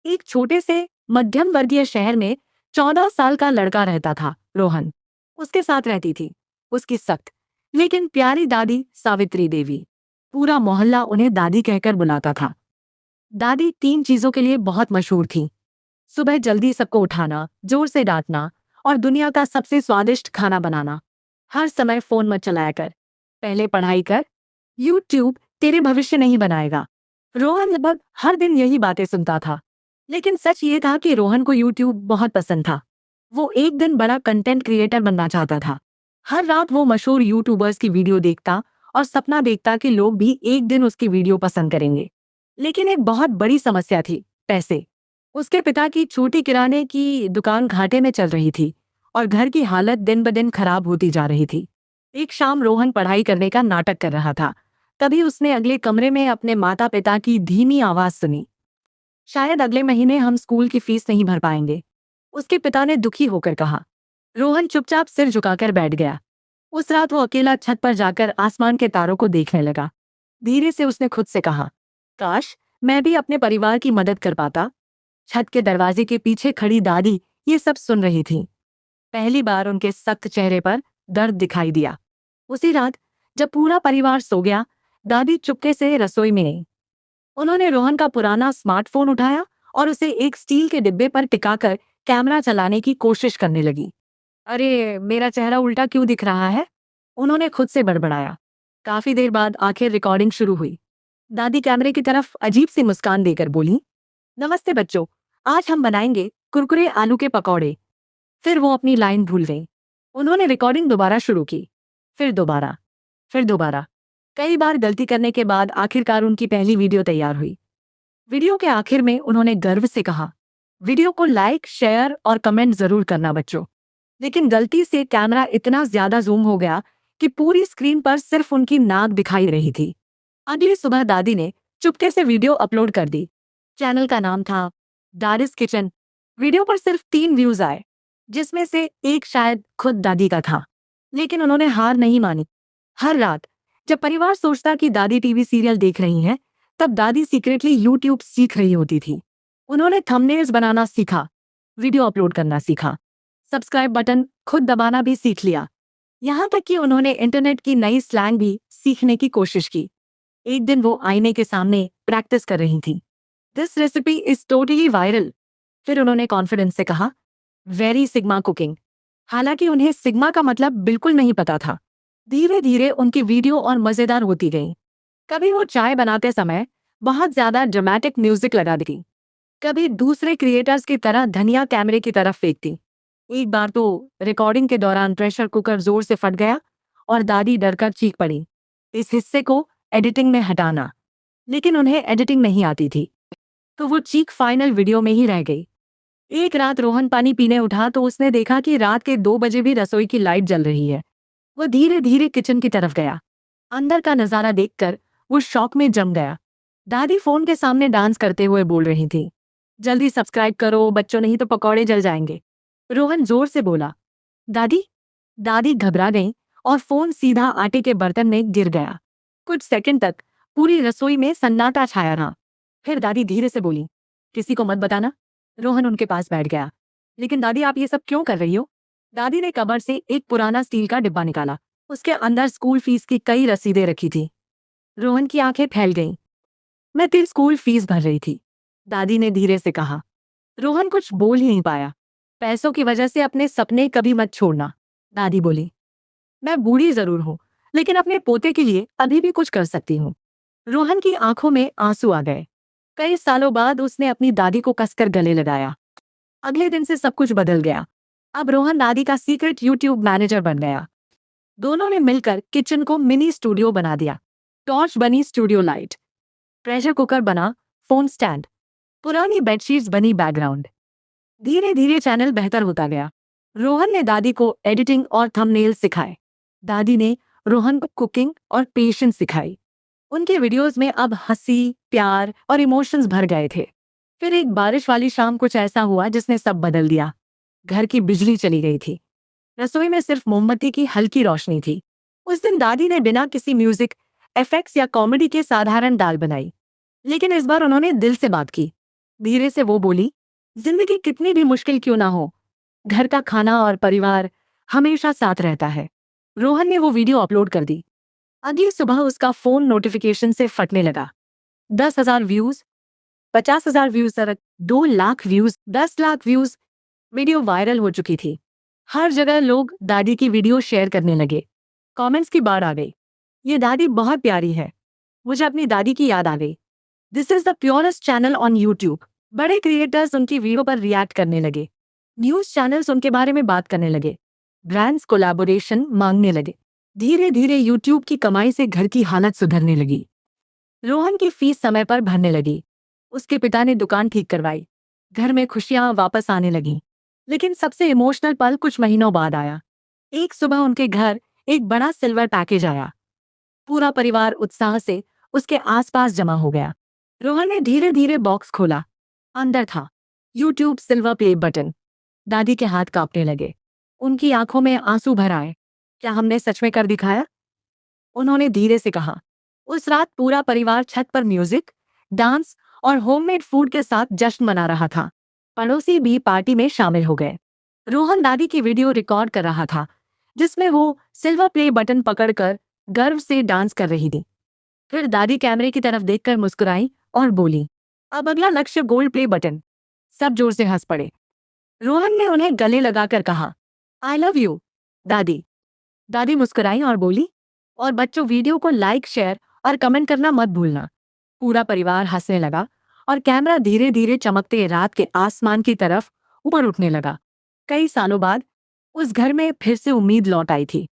एक छोटे से मध्यम वर्गीय शहर में 14 साल का लड़का रहता था, रोहन। उसके साथ रहती थी उसकी सख्त लेकिन प्यारी दादी सावित्री देवी। पूरा मोहल्ला उन्हें दादी कहकर बुलाता था। दादी 3 चीजों के लिए बहुत मशहूर थी। सुबह जल्दी सबको उठाना, जोर से डांटना और दुनिया का सबसे स्वादिष्ट खाना बनाना। हर समय फोन मत चलाया कर, पहले पढ़ाई कर, यूट्यूब तेरे भविष्य नहीं बनाएगा। रोहन लगभग हर दिन यही बातें सुनता था। लेकिन सच ये था कि रोहन को यूट्यूब बहुत पसंद था। वो एक दिन बड़ा कंटेंट क्रिएटर बनना चाहता था। हर रात वो मशहूर यूट्यूबर्स की वीडियो देखता और सपना देखता कि लोग भी एक दिन उसकी वीडियो पसंद करेंगे। लेकिन एक बहुत बड़ी समस्या थी, पैसे। उसके पिता की छोटी किराने की दुकान घाटे में चल रही थी और घर की हालत दिन ब दिन खराब होती जा रही थी। एक शाम रोहन पढ़ाई करने का नाटक कर रहा था। तभी उसने अगले कमरे में अपने माता पिता की धीमी आवाज सुनी। शायद अगले महीने हम स्कूल की फीस नहीं भर पाएंगे, उसके पिता ने दुखी होकर कहा। रोहन चुपचाप सिर झुकाकर बैठ गया। उस रात वो अकेला छत पर जाकर आसमान के तारों को देखने लगा। धीरे से उसने खुद से कहा, काश मैं भी अपने परिवार की मदद कर पाता। छत के दरवाजे के पीछे खड़ी दादी ये सब सुन रही थी। पहली बार उनके सख्त चेहरे पर दर्द दिखाई दिया। उसी रात जब पूरा परिवार सो गया, दादी चुपके से रसोई में आई। उन्होंने रोहन का पुराना स्मार्टफोन उठाया और उसे एक स्टील के डिब्बे पर टिकाकर कैमरा चलाने की कोशिश करने लगी। अरे, मेरा चेहरा उल्टा क्यों दिख रहा है? उन्होंने खुद से बड़बड़ाया। काफी देर बाद आखिर रिकॉर्डिंग शुरू हुई। दादी कैमरे की तरफ अजीब सी मुस्कान देकर बोली, नमस्ते बच्चों, आज हम बनाएंगे कुरकुरे आलू के पकौड़े। फिर वो अपनी लाइन भूल गई। उन्होंने रिकॉर्डिंग दोबारा शुरू की। फिर दोबारा, फिर दोबारा। कई बार गलती करने के बाद आखिरकार उनकी पहली वीडियो तैयार हुई। वीडियो के आखिर में उन्होंने गर्व से कहा, वीडियो को लाइक, शेयर और कमेंट जरूर करना बच्चों। लेकिन गलती से कैमरा इतना ज्यादा जूम हो गया कि पूरी स्क्रीन पर सिर्फ उनकी नाक दिखाई रही थी। अगली सुबह दादी ने चुपके से वीडियो अपलोड कर दी। चैनल का नाम था दादिस किचन। वीडियो पर सिर्फ 3 व्यूज आए, जिसमें से एक शायद खुद दादी का था। लेकिन उन्होंने हार नहीं मानी। हर रात जब परिवार सोचता कि दादी टीवी सीरियल देख रही हैं, तब दादी सीक्रेटली यूट्यूब सीख रही होती थी। उन्होंने थंबनेल्स बनाना सीखा, वीडियो अपलोड करना सीखा, सब्सक्राइब बटन खुद दबाना भी सीख लिया। यहाँ तक कि उन्होंने इंटरनेट की नई स्लैंग भी सीखने की कोशिश की। एक दिन वो आईने के सामने प्रैक्टिस कर रही थी। This recipe is totally viral. फिर उन्होंने कॉन्फिडेंस से कहा, वेरी सिग्मा कुकिंग। हालांकि उन्हें सिग्मा का मतलब बिल्कुल नहीं पता था। धीरे धीरे उनकी वीडियो और मजेदार होती गई। कभी वो चाय बनाते समय बहुत ज्यादा ड्रामेटिक म्यूजिक लगा देती, कभी दूसरे क्रिएटर्स की तरह धनिया कैमरे की तरफ फेंकती। एक बार तो रिकॉर्डिंग के दौरान प्रेशर कुकर जोर से फट गया और दादी डरकर चीख पड़ी, इस हिस्से को एडिटिंग में हटाना। लेकिन उन्हें एडिटिंग नहीं आती थी, तो वो चीख फाइनल वीडियो में ही रह गई। एक रात रोहन पानी पीने उठा तो उसने देखा कि रात के 2 बजे भी रसोई की लाइट जल रही है। वो धीरे धीरे किचन की तरफ गया। अंदर का नजारा देखकर वो शॉक में जम गया। दादी फोन के सामने डांस करते हुए बोल रही थी, जल्दी सब्सक्राइब करो बच्चों, नहीं तो पकौड़े जल जाएंगे। रोहन जोर से बोला, दादी। दादी घबरा गई और फोन सीधा आटे के बर्तन में गिर गया। कुछ सेकंड तक पूरी रसोई में सन्नाटा छाया रहा। फिर दादी धीरे से बोली, किसी को मत बताना। रोहन उनके पास बैठ गया। लेकिन दादी, आप ये सब क्यों कर रही हो? दादी ने कबर्ड से एक पुराना स्टील का डिब्बा निकाला। उसके अंदर स्कूल फीस की कई रसीदें रखी थी। रोहन की आंखें फैल गईं। मैं तेरी स्कूल फीस भर रही थी, दादी ने धीरे से कहा। रोहन कुछ बोल ही नहीं पाया। पैसों की वजह से अपने सपने कभी मत छोड़ना, दादी बोली। मैं बूढ़ी जरूर हूं, लेकिन अपने पोते के लिए अभी भी कुछ कर सकती हूँ। रोहन की आंखों में आंसू आ गए। कई सालों बाद उसने अपनी दादी को कसकर गले लगाया। अगले दिन से सब कुछ बदल गया। अब रोहन दादी का सीक्रेट यूट्यूब मैनेजर बन गया। दोनों ने मिलकर किचन को मिनी स्टूडियो बना दिया। टॉर्च बनी स्टूडियो लाइट, प्रेशर कुकर बना फोन स्टैंड, पुरानी बेडशीट्स बनी बैकग्राउंड। धीरे धीरे चैनल बेहतर होता गया। रोहन ने दादी को एडिटिंग और थंबनेल सिखाए। दादी ने रोहन को कुकिंग और पेशेंस सिखाई। उनके वीडियोस में अब हंसी, प्यार और इमोशंस भर गए थे। फिर एक बारिश वाली शाम कुछ ऐसा हुआ जिसने सब बदल दिया। घर की बिजली चली गई थी। रसोई में सिर्फ मोमबत्ती की हल्की रोशनी थी। उस दिन दादी ने बिना किसी म्यूजिक, इफेक्ट्स या कॉमेडी के साधारण दाल बनाई। लेकिन इस बार उन्होंने दिल से बात की। धीरे से वो बोली, जिंदगी कितनी भी मुश्किल क्यों ना हो, घर का खाना और परिवार हमेशा साथ रहता है। रोहन ने वो वीडियो अपलोड कर दी। अगली सुबह उसका फोन नोटिफिकेशन से फटने लगा। 10,000 व्यूज, 50,000 व्यूज तक, 2 lakh views, 10 lakh views. Video viral हो चुकी थी। हर जगह लोग दादी की वीडियो शेयर करने लगे। कमेंट्स की बाढ़ आ गई। ये दादी बहुत प्यारी है, मुझे अपनी दादी की याद आ गई। This is the purest channel on YouTube. बड़े क्रिएटर्स उनकी वीडियो पर रिएक्ट करने लगे। न्यूज चैनल्स उनके बारे में बात करने लगे। ब्रांड्स कोलैबोरेशन मांगने लगे। धीरे धीरे यूट्यूब की कमाई से घर की हालत सुधरने लगी। रोहन की फीस समय पर भरने लगी। उसके पिता ने दुकान ठीक करवाई। घर में खुशियां वापस आने लगीं। लेकिन सबसे इमोशनल पल कुछ महीनों बाद आया। एक सुबह उनके घर एक बड़ा सिल्वर पैकेज आया। पूरा परिवार उत्साह से उसके आसपास जमा हो गया। रोहन ने धीरे धीरे बॉक्स खोला। अंदर था यूट्यूब सिल्वर प्ले बटन। दादी के हाथ कांपने लगे। उनकी आंखों में आंसू भर आए। क्या हमने सच में कर दिखाया? उन्होंने धीरे से कहा। उस रात पूरा परिवार छत पर म्यूजिक, डांस और होममेड फूड के साथ जश्न मना रहा था। पड़ोसी भी पार्टी में शामिल हो गए। रोहन दादी की वीडियो रिकॉर्ड कर रहा था, जिसमें वो सिल्वर प्ले बटन पकड़कर गर्व से डांस कर रही थी। फिर दादी कैमरे की तरफ देखकर मुस्कुराई और बोली, अब अगला लक्ष्य गोल्ड प्ले बटन। सब जोर से हंस पड़े। रोहन ने उन्हें गले लगाकर कहा, आई लव यू दादी। दादी मुस्कुराई और बोली, और बच्चों वीडियो को लाइक, शेयर और कमेंट करना मत भूलना। पूरा परिवार हंसने लगा और कैमरा धीरे धीरे चमकते रात के आसमान की तरफ ऊपर उठने लगा। कई सालों बाद उस घर में फिर से उम्मीद लौट आई थी।